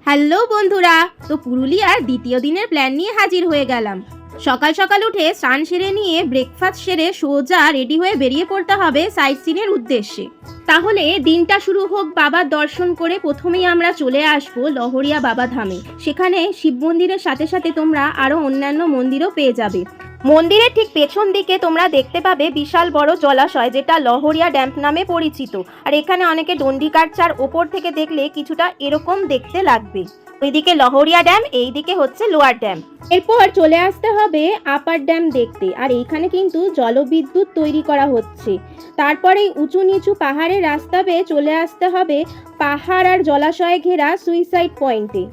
Hello বন্ধুরা, তো পুরুলিয়ার দ্বিতীয় দিনের প্ল্যান নিয়ে হাজির হয়ে গেলাম। সকাল সকাল উঠে স্নান সেরে নিয়ে ব্রেকফাস্ট সেরে সোজা রেডি হয়ে বেরিয়ে পড়তে হবে সাইট সিনের উদ্দেশ্যে। তাহলে দিনটা শুরু হোক বাবার দর্শন করে। প্রথমেই আমরা চলে আসবো লহরিয়া বাবা ধামে। সেখানে শিব মন্দিরের সাথে সাথে তোমরা আরও অন্যান্য মন্দিরও পেয়ে যাবে। মন্দিরের ঠিক পেছন দিকে তোমরা দেখতে পাবে বিশাল বড় জলাশয়, যেটা লহরিয়া ড্যাম নামে পরিচিত। আর এখানে অনেকে ডন্ডি কাটচার ওপর থেকে দেখলে কিছুটা এরকম দেখতে লাগবে। ওইদিকে লহরিয়া ড্যাম, এইদিকে হচ্ছে লোয়ার ড্যাম। এরপর চলে আসতে হবে আপার ড্যাম দেখতে। আর এইখানে কিন্তু জলবিদ্যুৎ তৈরি করা হচ্ছে। তারপরে উঁচু নিচু পাহাড়ের রাস্তা পেয়ে চলে আসতে হবে পাহাড় আর জলাশয়ে ঘেরা সুইসাইড পয়েন্টে।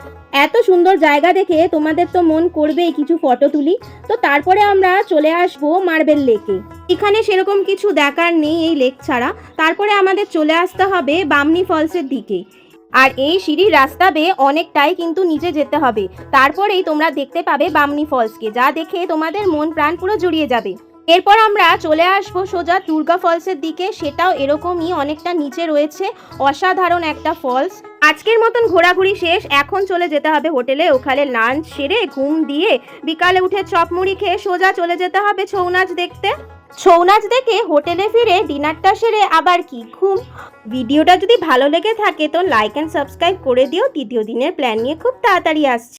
এত সুন্দর জায়গা দেখে তোমাদের তো মন করবেই কিছু ফটো তুলি। তো তারপরে আমরা চলে আসব মার্বেল লেকে। এখানে সেরকম কিছু দেখার নেই এই লেক ছাড়া। তারপরে আমাদের চলে আসতে হবে বামনি ফলসের দিকে। আর এই সিঁড়ির রাস্তা বেয়ে অনেকটাই কিন্তু নিচে যেতে হবে। তারপরেই তোমরা দেখতে পাবে বামনি ফলসকে, যা দেখে তোমাদের মন প্রাণ পুরো জুড়িয়ে যাবে। এরপর আমরা চলে আসবো সোজা দুর্গা ফলসের দিকে। সেটাও এরকমই অনেকটা নিচে রয়েছে, অসাধারণ একটা ফলস। আজকের মতন ঘোরাঘুরি শেষ, এখন চলে যেতে হবে হোটেলে। ওখানে লাঞ্চ সেরে ঘুম দিয়ে বিকালে উঠে চপমুড়ি খেয়ে সোজা চলে যেতে হবে ছৌ নাচ দেখতে। ছৌ নাচ দেখে হোটেলে ফিরে ডিনারটা সেরে আবার কি ঘুম। ভিডিওটা যদি ভালো লেগে থাকে তো লাইক অ্যান্ড সাবস্ক্রাইব করে দিও। তৃতীয় দিনের প্ল্যান নিয়ে খুব তাড়াতাড়ি আসছে।